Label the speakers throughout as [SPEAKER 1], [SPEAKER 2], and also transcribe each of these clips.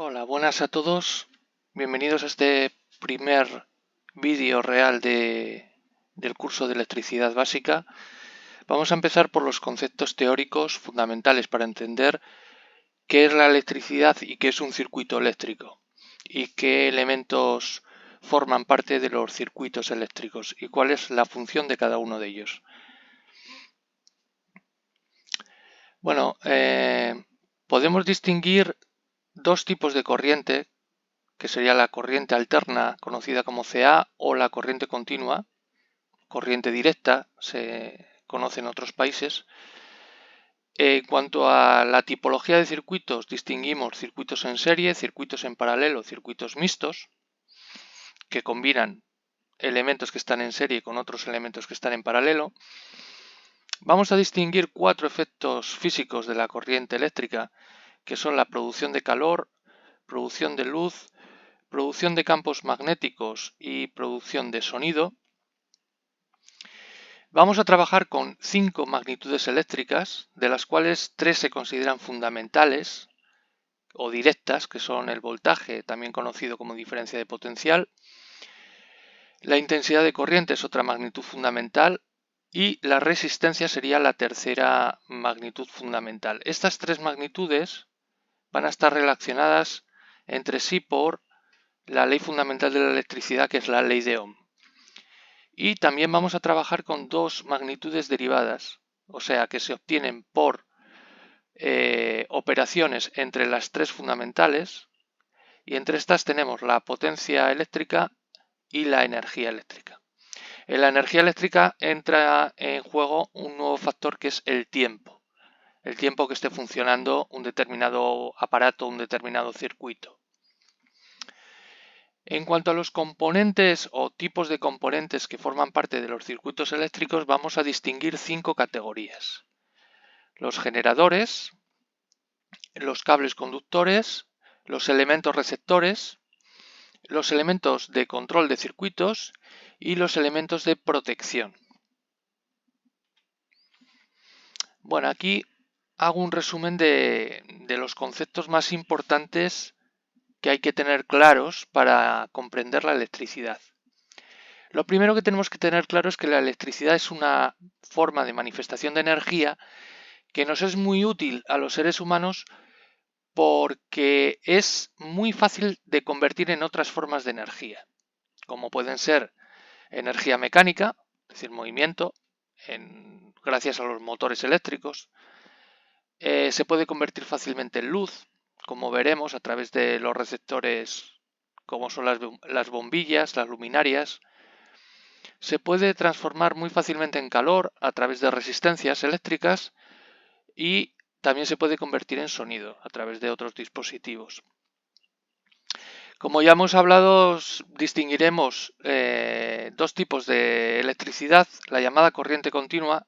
[SPEAKER 1] Hola, buenas a todos. Bienvenidos a este primer vídeo real del curso de electricidad básica. Vamos a empezar por los conceptos teóricos fundamentales para entender qué es la electricidad y qué es un circuito eléctrico y qué elementos forman parte de los circuitos eléctricos y cuál es la función de cada uno de ellos. Bueno, podemos distinguir dos tipos de corriente, que sería la corriente alterna conocida como CA o la corriente continua, corriente directa, se conoce en otros países. En cuanto a la tipología de circuitos, distinguimos circuitos en serie, circuitos en paralelo, circuitos mixtos, que combinan elementos que están en serie con otros elementos que están en paralelo. Vamos a distinguir cuatro efectos físicos de la corriente eléctrica, que son la producción de calor, producción de luz, producción de campos magnéticos y producción de sonido. Vamos a trabajar con 5 magnitudes eléctricas, de las cuales 3 se consideran fundamentales o directas, que son el voltaje, también conocido como diferencia de potencial. La intensidad de corriente es otra magnitud fundamental y la resistencia sería la tercera magnitud fundamental. Estas 3 magnitudes van a estar relacionadas entre sí por la ley fundamental de la electricidad, que es la ley de Ohm. Y también vamos a trabajar con 2 magnitudes derivadas, o sea que se obtienen por operaciones entre las 3 fundamentales, y entre estas tenemos la potencia eléctrica y la energía eléctrica. En la energía eléctrica entra en juego un nuevo factor, que es el tiempo que esté funcionando un determinado aparato, un determinado circuito. En cuanto a los componentes o tipos de componentes que forman parte de los circuitos eléctricos, vamos a distinguir 5 categorías: los generadores, los cables conductores, los elementos receptores, los elementos de control de circuitos y los elementos de protección. Bueno, aquí hago un resumen de los conceptos más importantes que hay que tener claros para comprender la electricidad. Lo primero que tenemos que tener claro es que la electricidad es una forma de manifestación de energía que nos es muy útil a los seres humanos porque es muy fácil de convertir en otras formas de energía, como pueden ser energía mecánica, es decir, movimiento, gracias a los motores eléctricos. Se puede convertir fácilmente en luz, como veremos a través de los receptores, como son las bombillas, las luminarias. Se puede transformar muy fácilmente en calor a través de resistencias eléctricas y también se puede convertir en sonido a través de otros dispositivos. Como ya hemos hablado, distinguiremos dos tipos de electricidad: la llamada corriente continua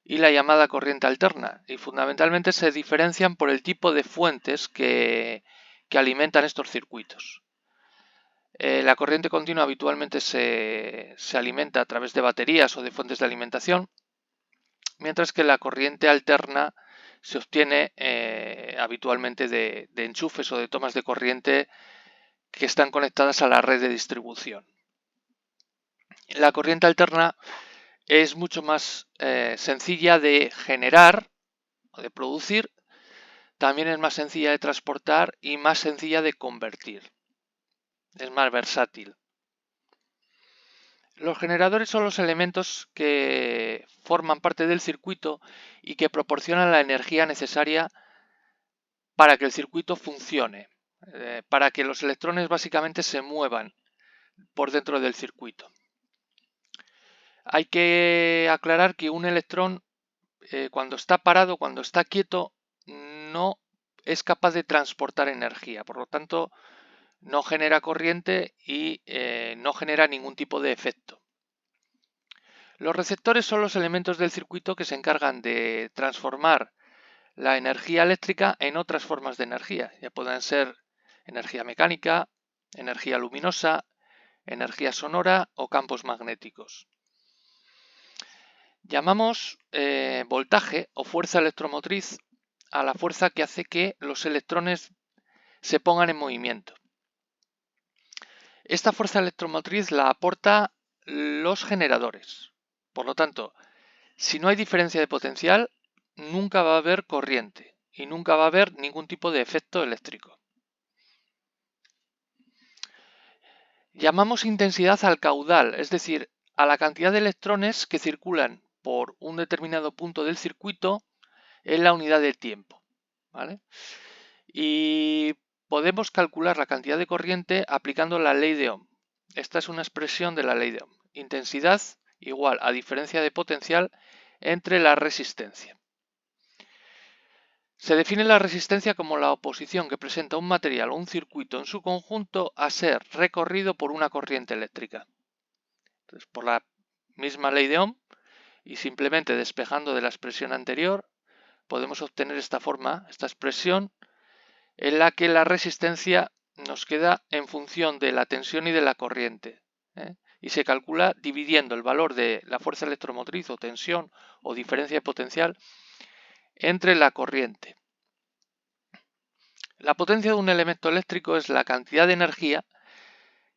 [SPEAKER 1] y la llamada corriente alterna, y fundamentalmente se diferencian por el tipo de fuentes que alimentan estos circuitos. La corriente continua habitualmente se alimenta a través de baterías o de fuentes de alimentación, mientras que la corriente alterna se obtiene habitualmente de enchufes o de tomas de corriente que están conectadas a la red de distribución. La corriente alterna es mucho más sencilla de generar o de producir, también es más sencilla de transportar y más sencilla de convertir. Es más versátil. Los generadores son los elementos que forman parte del circuito y que proporcionan la energía necesaria para que el circuito funcione, para que los electrones básicamente se muevan por dentro del circuito. Hay que aclarar que un electrón, cuando está parado, cuando está quieto, no es capaz de transportar energía, por lo tanto no genera corriente y no genera ningún tipo de efecto. Los receptores son los elementos del circuito que se encargan de transformar la energía eléctrica en otras formas de energía. Ya pueden ser energía mecánica, energía luminosa, energía sonora o campos magnéticos. Llamamos voltaje o fuerza electromotriz a la fuerza que hace que los electrones se pongan en movimiento. Esta fuerza electromotriz la aporta los generadores. Por lo tanto, si no hay diferencia de potencial, nunca va a haber corriente y nunca va a haber ningún tipo de efecto eléctrico. Llamamos intensidad al caudal, es decir, a la cantidad de electrones que circulan por un determinado punto del circuito en la unidad de tiempo, ¿vale? Y podemos calcular la cantidad de corriente aplicando la ley de Ohm. Esta es una expresión de la ley de Ohm. Intensidad igual a diferencia de potencial entre la resistencia. Se define la resistencia como la oposición que presenta un material o un circuito en su conjunto a ser recorrido por una corriente eléctrica. Entonces, por la misma ley de Ohm y simplemente despejando de la expresión anterior, podemos obtener esta forma, esta expresión, en la que la resistencia nos queda en función de la tensión y de la corriente, ¿eh? Y se calcula dividiendo el valor de la fuerza electromotriz o tensión o diferencia de potencial entre la corriente. La potencia de un elemento eléctrico es la cantidad de energía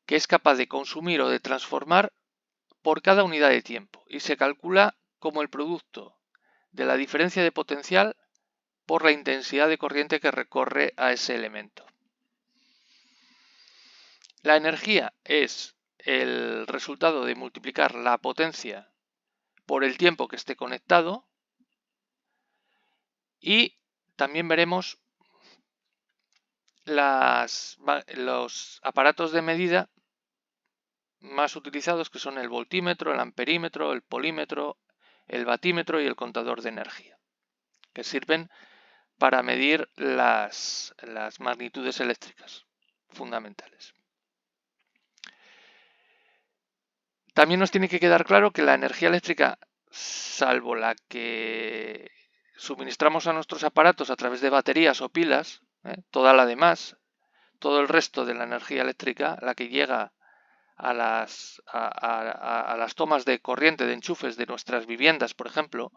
[SPEAKER 1] que es capaz de consumir o de transformar por cada unidad de tiempo y se calcula como el producto de la diferencia de potencial por la intensidad de corriente que recorre a ese elemento. La energía es el resultado de multiplicar la potencia por el tiempo que esté conectado y también veremos los aparatos de medida más utilizados, que son el voltímetro, el amperímetro, el polímetro, el batímetro y el contador de energía, que sirven para medir las magnitudes eléctricas fundamentales. También nos tiene que quedar claro que la energía eléctrica, salvo la que suministramos a nuestros aparatos a través de baterías o pilas, toda la demás, todo el resto de la energía eléctrica, la que llega a las tomas de corriente, de enchufes de nuestras viviendas, por ejemplo,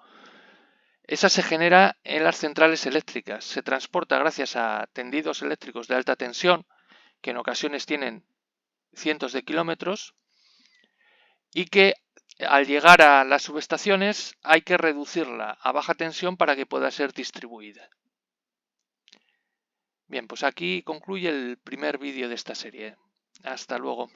[SPEAKER 1] esa se genera en las centrales eléctricas, se transporta gracias a tendidos eléctricos de alta tensión, que en ocasiones tienen cientos de kilómetros, y que al llegar a las subestaciones hay que reducirla a baja tensión para que pueda ser distribuida. Bien, pues aquí concluye el primer vídeo de esta serie. Hasta luego.